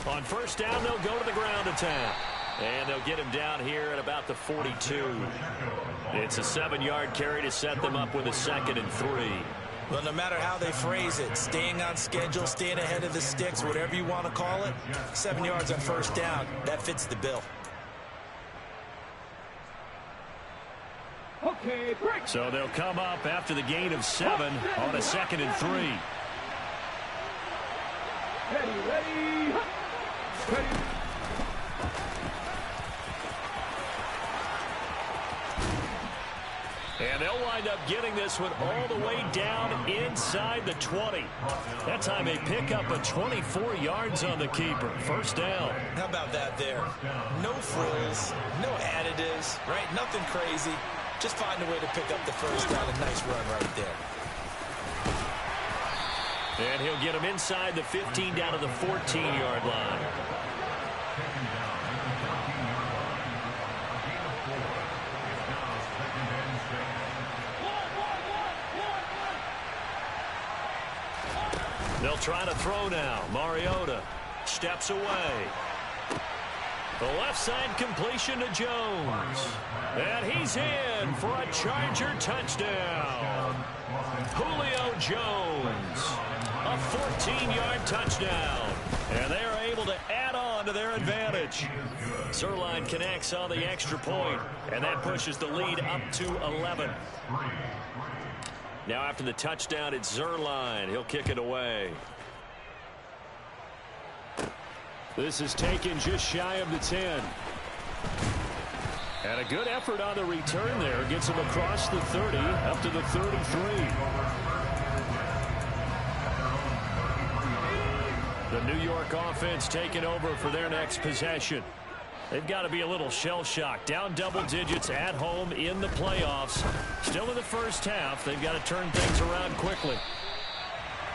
On first down, they'll go to the ground attack. And they'll get him down here at about the 42. It's a 7-yard carry to set them up with a 2nd and 3. Well, no matter how they phrase it, staying on schedule, staying ahead of the sticks, whatever you want to call it, 7 yards on first down, that fits the bill. Okay, break. So they'll come up after the gain of 7 on a 2nd and 3. Ready. And they'll wind up getting this one all the way down inside the 20. That time they pick up a 24 yards on the keeper. First down. How about that there? No frills, no additives, right? Nothing crazy. Just find a way to pick up the first down. A nice run right there. And he'll get him inside the 15 down to the 14-yard line. They'll try to throw now. Mariota steps away. The left side completion to Jones. And he's in for a Charger touchdown. Julio Jones. A 14-yard touchdown. And they are able to add on to their advantage. Zerline connects on the extra point, and that pushes the lead up to 11. Now after the touchdown, it's Zerline. He'll kick it away. This is taken just shy of the 10. And a good effort on the return there. Gets him across the 30 up to the 33. The New York offense taking over for their next possession. They've got to be a little shell-shocked. Down double digits at home in the playoffs. Still in the first half. They've got to turn things around quickly.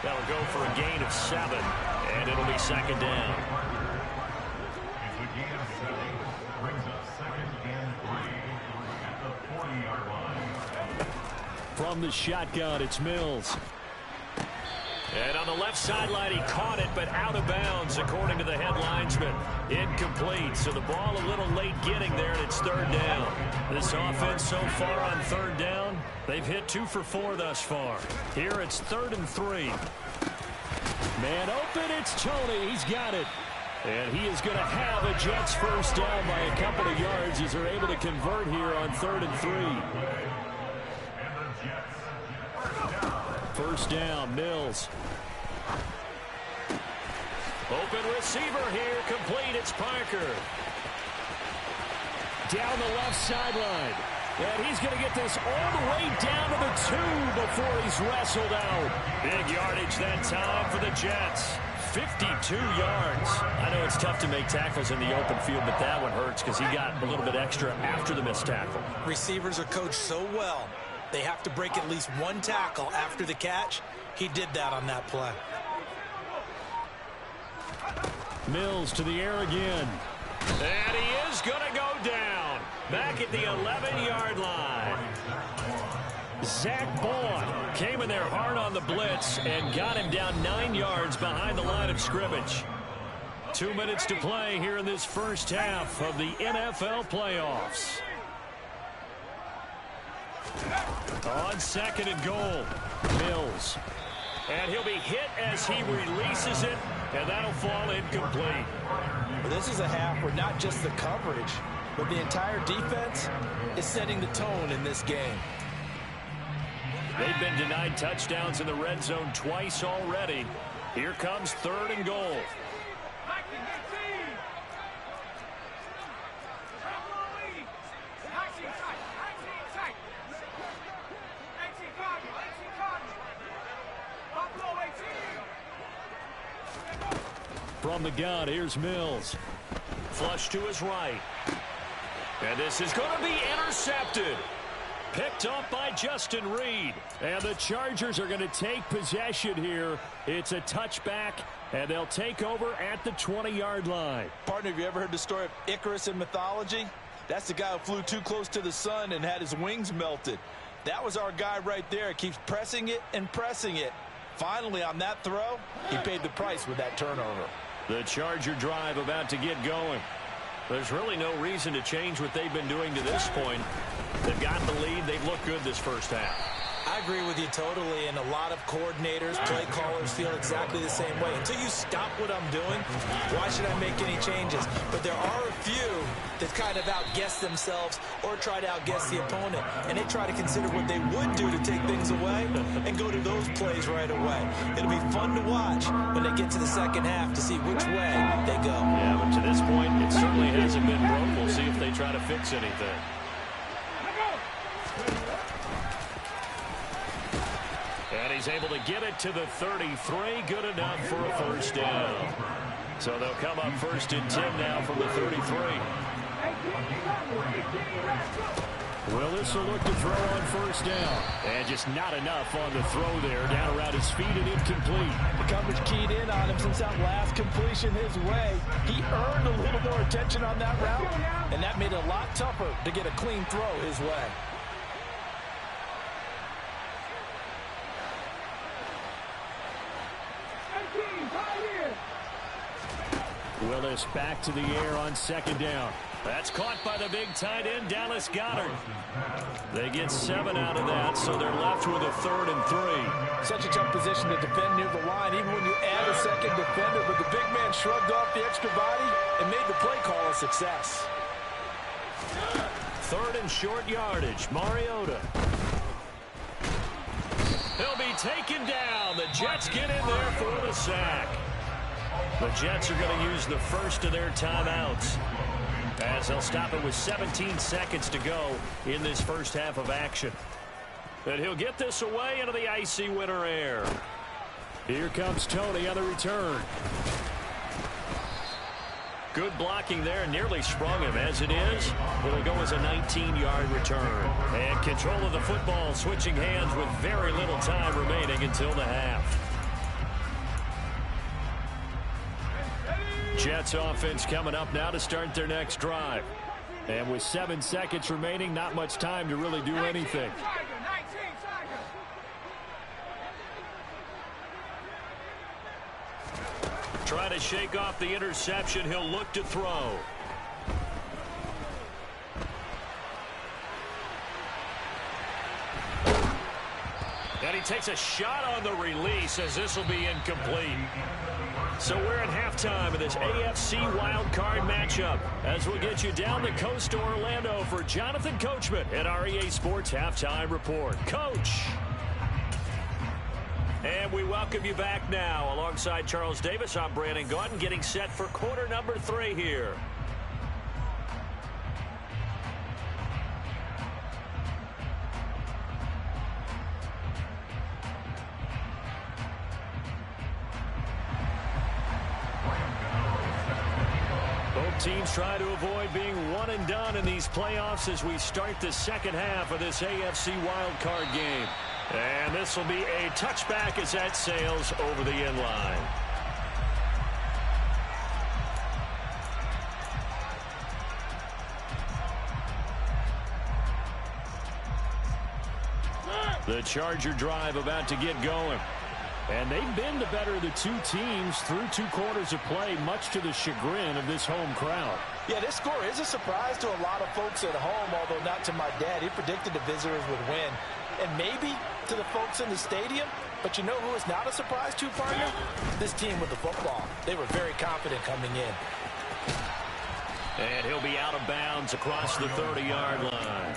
That'll go for a gain of 7, and it'll be 2nd down. From the shotgun, it's Mills. And on the left sideline, he caught it, but out of bounds, according to the head linesman. Incomplete, so the ball a little late getting there, and it's 3rd down. This offense so far on 3rd down, they've hit 2 for 4 thus far. Here it's 3rd and 3. Man open, it's Tony. He's got it. And he is going to have a Jets first down by a couple of yards as they're able to convert here on 3rd and 3. First down, Mills. Open receiver here, complete, it's Parker. Down the left sideline. And he's going to get this all the way down to the 2 before he's wrestled out. Big yardage that time for the Jets. 52 yards. I know it's tough to make tackles in the open field, but that one hurts because he got a little bit extra after the missed tackle. Receivers are coached so well. They have to break at least 1 tackle after the catch. He did that on that play. Mills to the air again. And he is going to go down. Back at the 11-yard line. Zach Bond came in there hard on the blitz and got him down 9 yards behind the line of scrimmage. 2 minutes to play here in this first half of the NFL playoffs. On 2nd and goal, Mills. And he'll be hit as he releases it, and that'll fall incomplete. Well, this is a half where not just the coverage, but the entire defense is setting the tone in this game. They've been denied touchdowns in the red zone twice already. Here comes 3rd and goal. From the gun, here's Mills. Flush to his right. And this is going to be intercepted. Picked up by Justin Reed. And the Chargers are going to take possession here. It's a touchback, and they'll take over at the 20-yard line. Partner, have you ever heard the story of Icarus in mythology? That's the guy who flew too close to the sun and had his wings melted. That was our guy right there. Keeps pressing it and pressing it. Finally, on that throw, he paid the price with that turnover. The Charger drive about to get going. There's really no reason to change what they've been doing to this point. They've got the lead. They've looked good this first half. I agree with you totally, and a lot of coordinators, play callers feel exactly the same way. Until you stop what I'm doing, why should I make any changes? But there are a few that kind of outguess themselves or try to outguess the opponent, and they try to consider what they would do to take things away and go to those plays right away. It'll be fun to watch when they get to the second half to see which way they go. Yeah, but to this point, it certainly hasn't been broke. We'll see if they try to fix anything. And he's able to get it to the 33. Good enough for a first down. So they'll come up 1st and 10 now from the 33. Willis will look to throw on 1st down. And just not enough on the throw there. Down around his feet and incomplete. The coverage keyed in on him since that last completion his way. He earned a little more attention on that route, and that made it a lot tougher to get a clean throw his way. Willis back to the air on 2nd down. That's caught by the big tight end, Dallas Goedert. They get 7 out of that, so they're left with a 3rd and 3. Such a tough position to defend near the line, even when you add a second defender, but the big man shrugged off the extra body and made the play call a success. 3rd and short yardage, Mariota. He'll be taken down. The Jets get in there for the sack. The Jets are going to use the first of their timeouts, as they'll stop it with 17 seconds to go in this first half of action. And he'll get this away into the icy winter air. Here comes Tony on the return. Good blocking there, nearly sprung him. As it is, it'll go as a 19-yard return. And control of the football switching hands with very little time remaining until the half. Jets offense coming up now to start their next drive. And with 7 seconds remaining, not much time to really do anything. Try to shake off the interception. He'll look to throw. And he takes a shot on the release, as this will be incomplete. So we're at halftime of this AFC wildcard matchup, as we'll get you down the coast to Orlando for Jonathan Coachman at our EA Sports Halftime Report. Coach! And we welcome you back now. Alongside Charles Davis, I'm Brandon Gaudin, getting set for quarter number 3 here. Both teams try to avoid being one and done in these playoffs as we start the second half of this AFC wildcard game. And this will be a touchback as that sails over the end line. The Charger drive about to get going. And they've been the better of the two teams through 2 quarters of play, much to the chagrin of this home crowd. Yeah, this score is a surprise to a lot of folks at home, although not to my dad. He predicted the visitors would win. And maybe to the folks in the stadium, but you know who is not a surprise to, partner? This team with the football. They were very confident coming in. And he'll be out of bounds across the 30-yard line.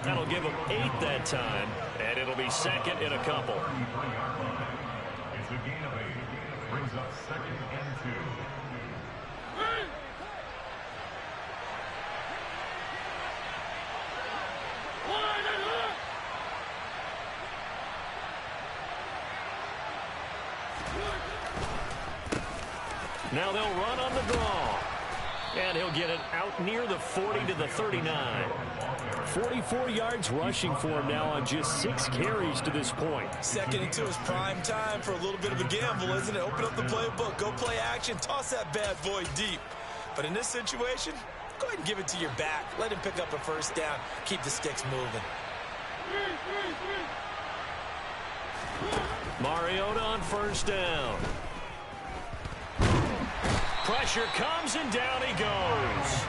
That'll give him 8 that time, and it'll be second and a couple. It's a gain of 8. Brings up 2nd and 2. Now they'll run on the draw. And he'll get it out near the 40 to the 39. 44 yards rushing for him now on just 6 carries to this point. 2nd and 2 is prime time for a little bit of a gamble, isn't it? Open up the playbook, go play action, toss that bad boy deep. But in this situation, go ahead and give it to your back. Let him pick up a first down. Keep the sticks moving. Mariota on first down. Pressure comes, and down he goes.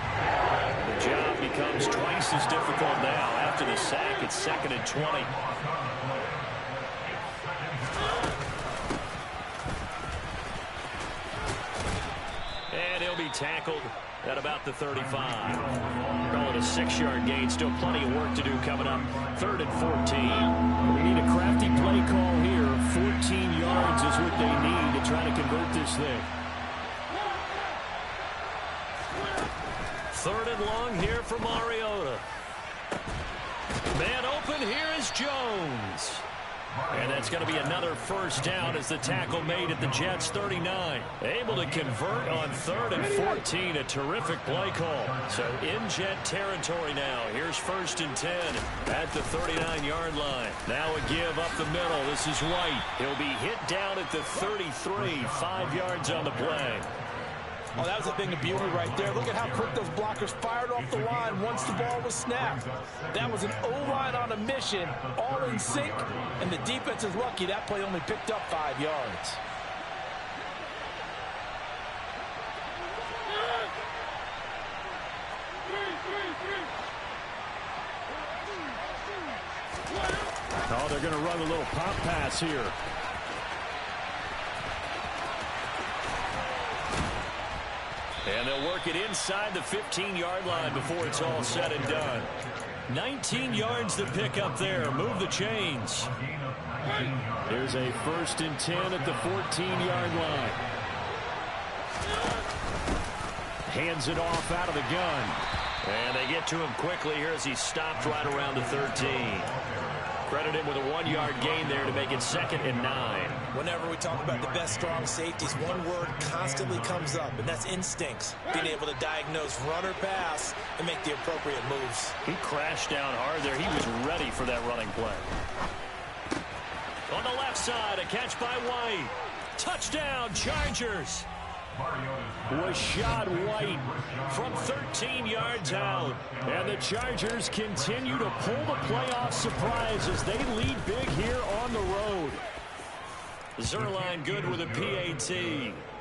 The job becomes twice as difficult now. After the sack, it's 2nd and 20. And he'll be tackled at about the 35. Call it a 6-yard gain. Still plenty of work to do coming up. 3rd and 14. We need a crafty play call here. 14 yards is what they need to try to convert this thing. 3rd and long here for Mariota. Man open, here is Jones. And that's going to be another first down as the tackle made at the Jets' 39. Able to convert on 3rd and 14. A terrific play call. So in Jet territory now. Here's 1st and 10 at the 39-yard line. Now a give up the middle. This is White. He'll be hit down at the 33. 5 yards on the play. Oh, that was a thing of beauty right there. Look at how quick those blockers fired off the line once the ball was snapped. That was an O-line on a mission, all in sync, and the defense is lucky that play only picked up 5 yards. Oh, they're going to run a little pop pass here. And they'll work it inside the 15-yard line before it's all said and done. 19 yards to pick up there. Move the chains. There's a 1st and 10 at the 14-yard line. Hands it off out of the gun. And they get to him quickly here as he stopped right around the 13. Credit him with a 1-yard gain there to make it 2nd and 9. Whenever we talk about the best strong safeties, one word constantly comes up, and that's instincts. Being able to diagnose run or pass and make the appropriate moves. He crashed down hard there. He was ready for that running play. On the left side, a catch by White. Touchdown, Chargers. Rashad White From 13 yards out. and the Chargers continue to pull the playoff surprise as they lead big here on the road. Zerline good with a PAT.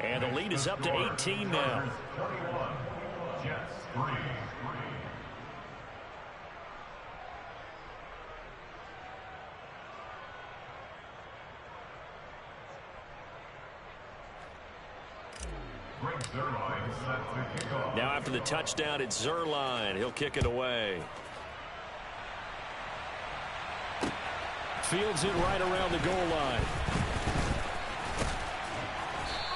And the lead is up to 18 now. 21. Jets 3. Now after the touchdown, it's Zerline. He'll kick it away. Fields it right around the goal line.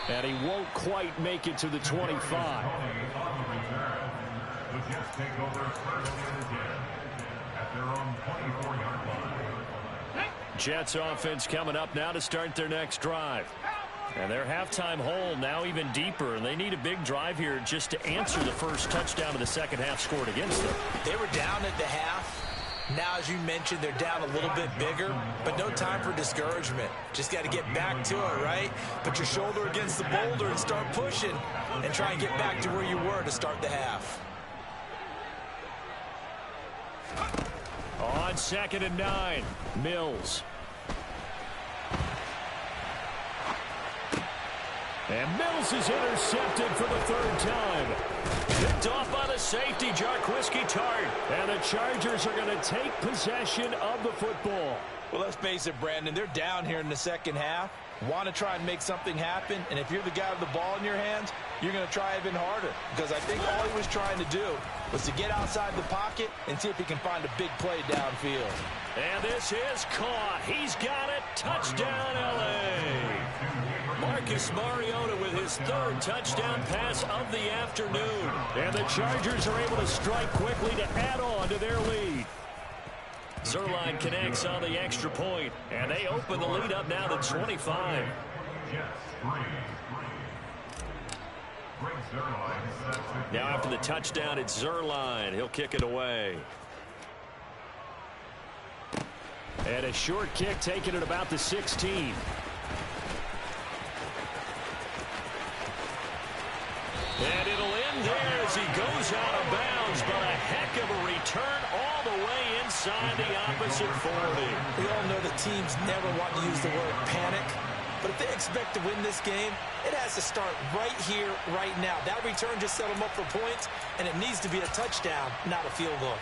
And he won't quite make it to the 25. The Jets take over 1st and 10 at their own 24-yard line. Jets offense coming up now to start their next drive. And their halftime hole now even deeper, and they need a big drive here just to answer the first touchdown of the second half scored against them. They were down at the half. Now, as you mentioned, they're down a little bit bigger, but no time for discouragement. Just got to get back to it, right? Put your shoulder against the boulder and start pushing and try and get back to where you were to start the half. On 2nd and 9, Mills. And Mills is intercepted for the 3rd time. Picked off by the safety, Jarquiski Tart. And the Chargers are going to take possession of the football. Well, let's face it, Brandon, they're down here in the second half. Want to try and make something happen, and if you're the guy with the ball in your hands, you're going to try even harder. Because I think all he was trying to do was to get outside the pocket and see if he can find a big play downfield. And this is caught. He's got it. Touchdown, L.A. Marcus Mariota with his 3rd touchdown pass of the afternoon. And the Chargers are able to strike quickly to add on to their lead. Zerline connects on the extra point, and they open the lead up now to 25. Now after the touchdown, it's Zerline. He'll kick it away. And a short kick taken at about the 16. And it'll end there as he goes out of bounds, but a heck of a return all all the way inside the opposite 40. We all know that teams never want to use the word panic, but if they expect to win this game, it has to start right here, right now. That return just set them up for points, and it needs to be a touchdown, not a field goal.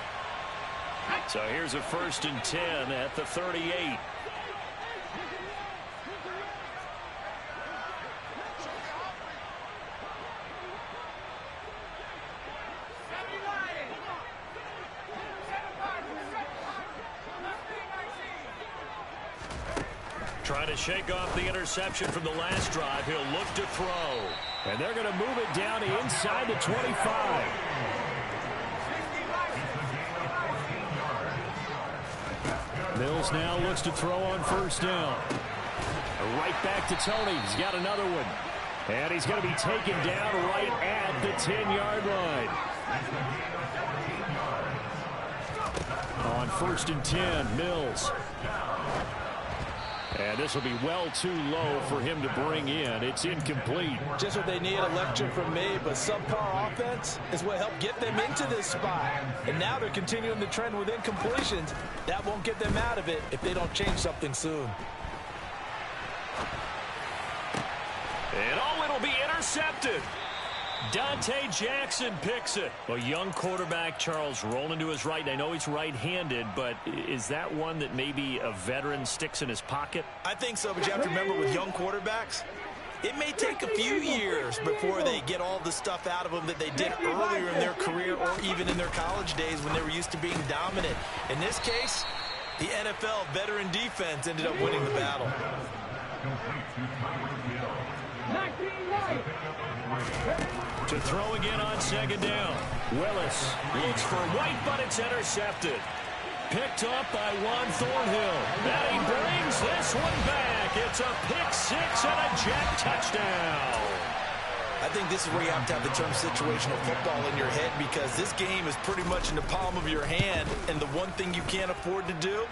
So here's a 1st and 10 at the 38. Trying to shake off the interception from the last drive. He'll look to throw. And they're going to move it down inside the 25. Mills now looks to throw on 1st down. Right back to Tony. He's got another one. And he's going to be taken down right at the 10-yard line. On 1st and 10, Mills. And this will be well too low for him to bring in. It's incomplete. Just what they need, a lecture from me, but subpar offense is what helped get them into this spot. And now they're continuing the trend with incompletions. That won't get them out of it if they don't change something soon. And it'll be intercepted. Dante Jackson picks it. A young quarterback, Charles, rolling to his right. I know he's right-handed, but is that one that maybe a veteran sticks in his pocket? I think so, but you have to remember with young quarterbacks, it may take a few years before they get all the stuff out of them that they did earlier in their career or even in their college days when they were used to being dominant. In this case, the NFL veteran defense ended up winning the battle. To throw again on 2nd down. Willis looks for White, but it's intercepted. Picked up by Juan Thornhill. And he brings this one back. It's a pick 6 and a jet touchdown. I think this is where you have to have the term situational football in your head, because this game is pretty much in the palm of your hand, and the one thing you can't afford to do,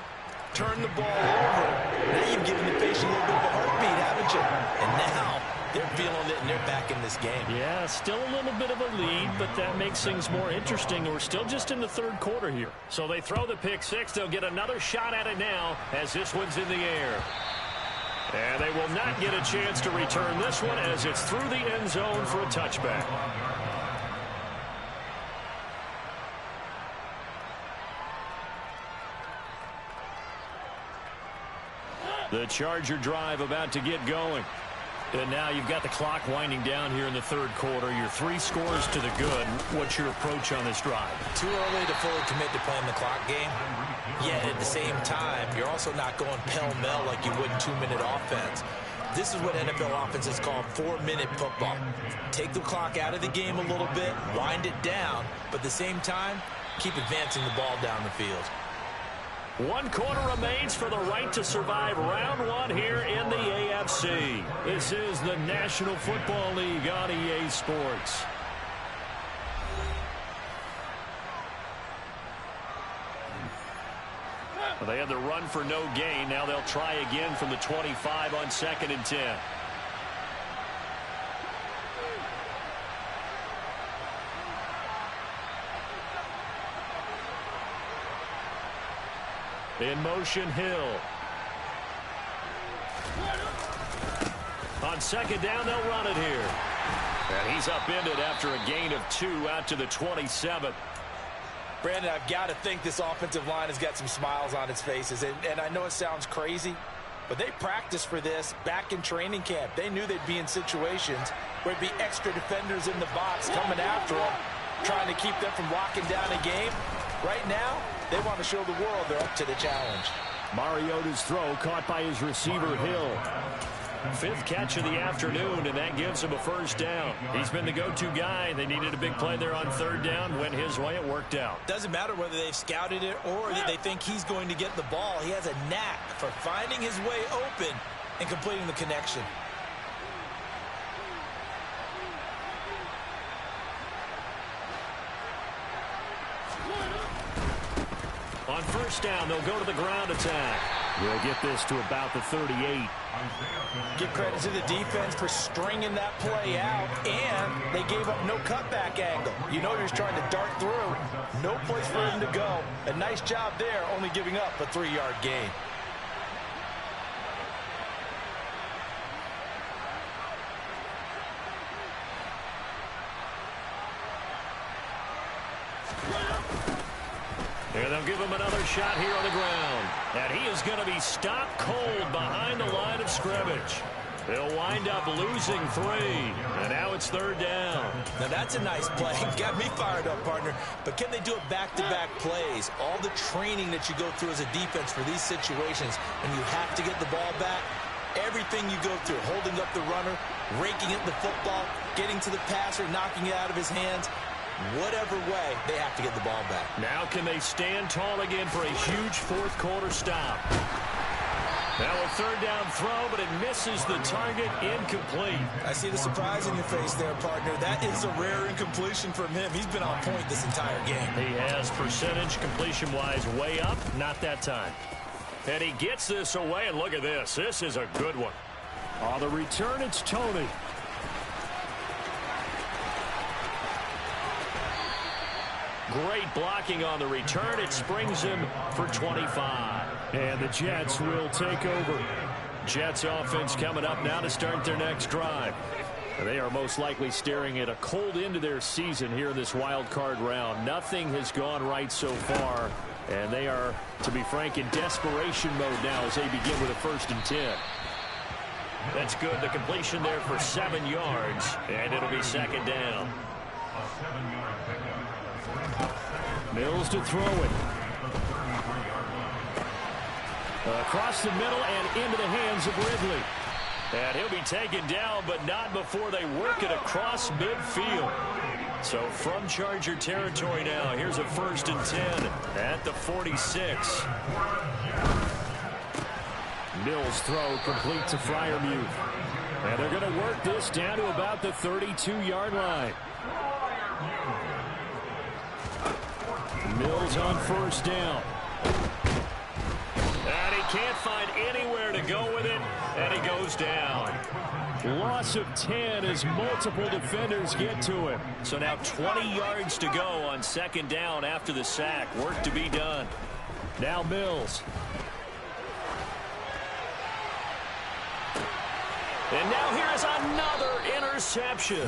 turn the ball over. Now you've given the patient a little bit of a heartbeat, haven't you? And now they're feeling it, and they're back in this game. Yeah, still a little bit of a lead, but that makes things more interesting. We're still just in the 3rd quarter here. So they throw the pick 6. They'll get another shot at it now as this one's in the air. And they will not get a chance to return this one as it's through the end zone for a touchback. The Charger drive about to get going. And now you've got the clock winding down here in the 3rd quarter. Your 3 scores to the good. What's your approach on this drive? Too early to fully commit to playing the clock game. Yet at the same time, you're also not going pell-mell like you would in 2-minute offense. This is what NFL offenses call 4-minute football. Take the clock out of the game a little bit, wind it down, but at the same time, keep advancing the ball down the field. 1 quarter remains for the right to survive round 1 here in the AFC. This is the National Football League on EA Sports. Well, they had the run for no gain. Now they'll try again from the 25 on 2nd and 10. In motion, Hill. On 2nd down, they'll run it here. And he's upended after a gain of 2 out to the 27. Brandon, I've got to think this offensive line has got some smiles on its faces. And I know it sounds crazy, but they practiced for this back in training camp. They knew they'd be in situations where it'd be extra defenders in the box coming after them, trying to keep them from locking down a game. Right now, they want to show the world they're up to the challenge. Mariota's throw caught by his receiver, Hill. 5th catch of the afternoon, and that gives him a 1st down. He's been the go-to guy. They needed a big play there on 3rd down. Went his way. It worked out. Doesn't matter whether they've scouted it or that they think he's going to get the ball. He has a knack for finding his way open and completing the connection. On 1st down, they'll go to the ground attack. We'll get this to about the 38. Give credit to the defense for stringing that play out, and they gave up no cutback angle. You know you're trying to dart through. No place for him to go. A nice job there, only giving up a 3-yard gain. And they'll give him another shot here on the ground. And he is going to be stopped cold behind the line of scrimmage. They'll wind up losing 3. And now it's 3rd down. Now that's a nice play. Got me fired up, partner. But can they do it back-to-back plays? All the training that you go through as a defense for these situations, and you have to get the ball back. Everything you go through, holding up the runner, raking at the football, getting to the passer, knocking it out of his hands. Whatever way, they have to get the ball back. Now can they stand tall again for a huge fourth-quarter stop? Now a 3rd down throw, but it misses the target, incomplete. I see the surprise in your face there, partner. That is a rare incompletion from him. He's been on point this entire game. He has percentage completion-wise way up, not that time. And he gets this away, and look at this. This is a good one. On the return, it's Tony. Great blocking on the return. It springs him for 25. And the Jets will take over. Jets offense coming up now to start their next drive. They are most likely staring at a cold end to their season here in this wild card round. Nothing has gone right so far. And they are, to be frank, in desperation mode now as they begin with a 1st and 10. That's good. The completion there for 7 yards. And it'll be 2nd down. Mills to throw it. Across the middle and into the hands of Ridley. And he'll be taken down, but not before they work it across midfield. So from Charger territory now, here's a 1st and 10 at the 46. Mills throw complete to Freiermuth. And they're going to work this down to about the 32-yard line. Mills on 1st down. And he can't find anywhere to go with it, and he goes down. Loss of 10 as multiple defenders get to him. So now 20 yards to go on 2nd down after the sack. Work to be done. Now Mills. And now here's another interception.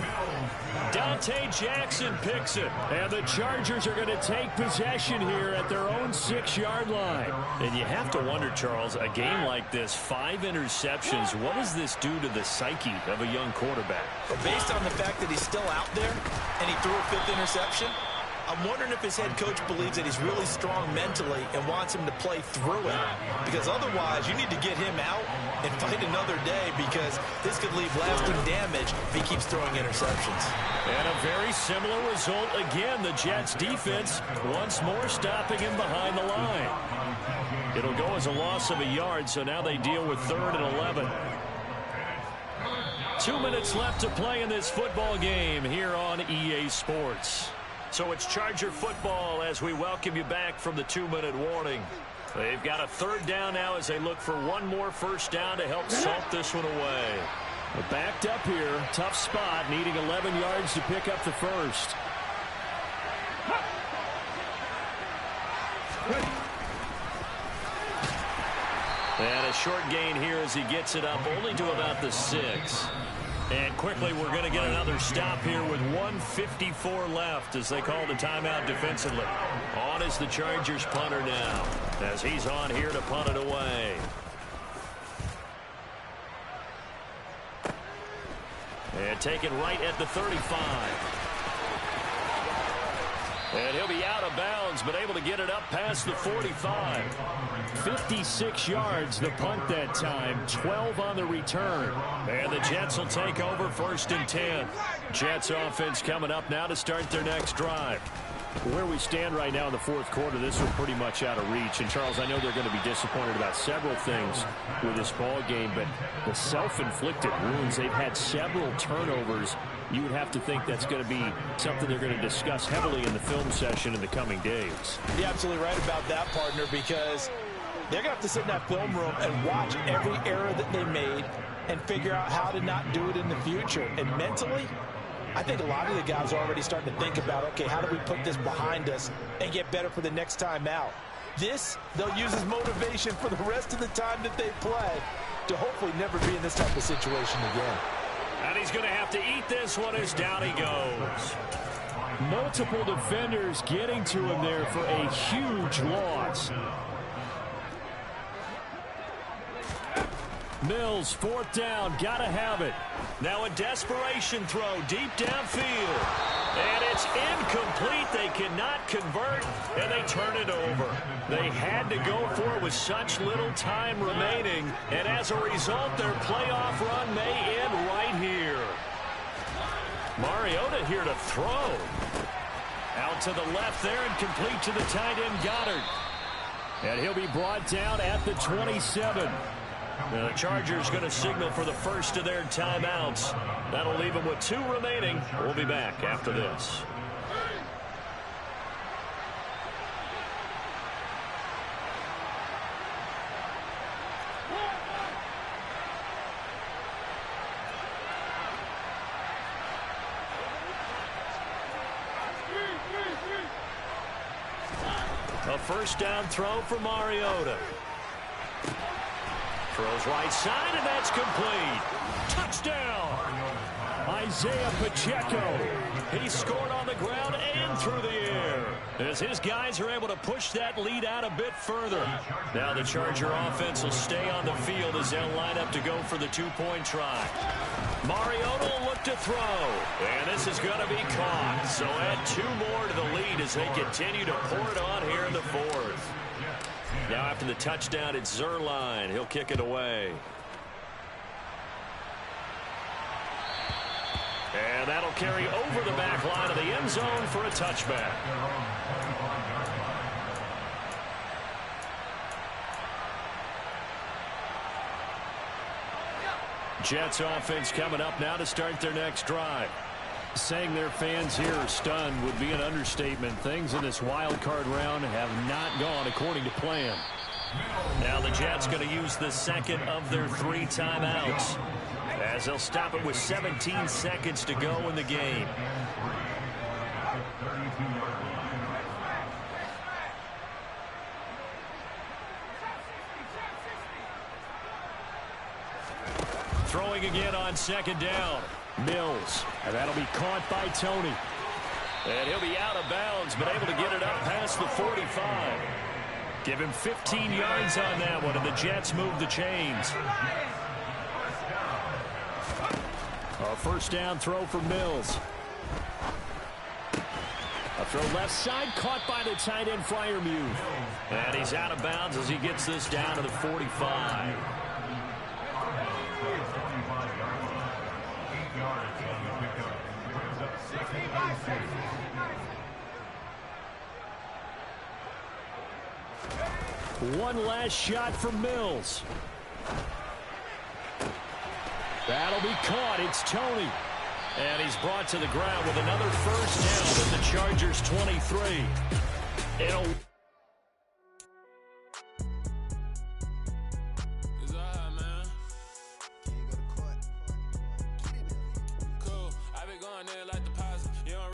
Dante Jackson picks it. And the Chargers are going to take possession here at their own 6-yard line. And you have to wonder, Charles, a game like this, 5 interceptions, what does this do to the psyche of a young quarterback? But based on the fact that he's still out there and he threw a 5th interception, I'm wondering if his head coach believes that he's really strong mentally and wants him to play through it. Because otherwise, you need to get him out and fight another day, because this could leave lasting damage if he keeps throwing interceptions. And a very similar result again. The Jets defense once more stopping him behind the line. It'll go as a loss of a yard, so now they deal with 3rd and 11. 2 minutes left to play in this football game here on EA Sports. So it's Charger football as we welcome you back from the 2-minute warning. They've got a 3rd down now as they look for one more 1st down to help salt this one away. We're backed up here. Tough spot, needing 11 yards to pick up the 1st. And a short gain here as he gets it up only to about the 6. And quickly, we're going to get another stop here with 1:54 left as they call the timeout defensively. On is the Chargers punter now as he's on here to punt it away. And taken right at the 35. And he'll be out of bounds, but able to get it up past the 45. 56 yards the punt that time, 12 on the return. And the Jets will take over 1st and 10. Jets offense coming up now to start their next drive. Where we stand right now in the 4th quarter, this was pretty much out of reach. And, Charles, I know they're going to be disappointed about several things with this ball game, but the self-inflicted wounds, they've had several turnovers. You would have to think that's going to be something they're going to discuss heavily in the film session in the coming days. You're absolutely right about that, partner, because They're going to have to sit in that film room and watch every error that they made and figure out how to not do it in the future. And mentally, I think a lot of the guys are already starting to think about, okay, how do we put this behind us and get better for the next time out? This, they'll use as motivation for the rest of the time that they play to hopefully never be in this type of situation again. And he's going to have to eat this one as down he goes. Multiple defenders getting to him there for a huge loss. Mills, fourth down, gotta have it. Now a desperation throw deep downfield. And it's incomplete. They cannot convert, and they turn it over. They had to go for it with such little time remaining, and as a result, their playoff run may end right here. Mariota here to throw. Out to the left there and complete to the tight end Goddard. And he'll be brought down at the 27. Now the Chargers going to signal for the first of their timeouts. That'll leave them with 2 remaining. We'll be back after this. A first down throw for Mariota. Throws right side, and that's complete. Touchdown! Isaiah Pacheco. He scored on the ground and through the air as his guys are able to push that lead out a bit further. Now the Charger offense will stay on the field as they'll line up to go for the 2-point try. Mariota will look to throw, and this is going to be caught. So add 2 more to the lead as they continue to pour it on here in the 4th. Now after the touchdown, it's Zerline. He'll kick it away. And that'll carry over the back line of the end zone for a touchback. Jets offense coming up now to start their next drive. Saying their fans here are stunned would be an understatement. Things in this wild card round have not gone according to plan. Now the Jets going to use the second of their 3 timeouts as they'll stop it with 17 seconds to go in the game. Throwing again on second down. Mills, and that'll be caught by Tony. And he'll be out of bounds, but able to get it up past the 45. Give him 15 yards on that one, and the Jets move the chains. A first down throw for Mills. A throw left side, caught by the tight end Freiermuth. And he's out of bounds as he gets this down to the 45. One last shot for Mills. That'll be caught. It's Tony. And he's brought to the ground with another first down at the Chargers 23. It'll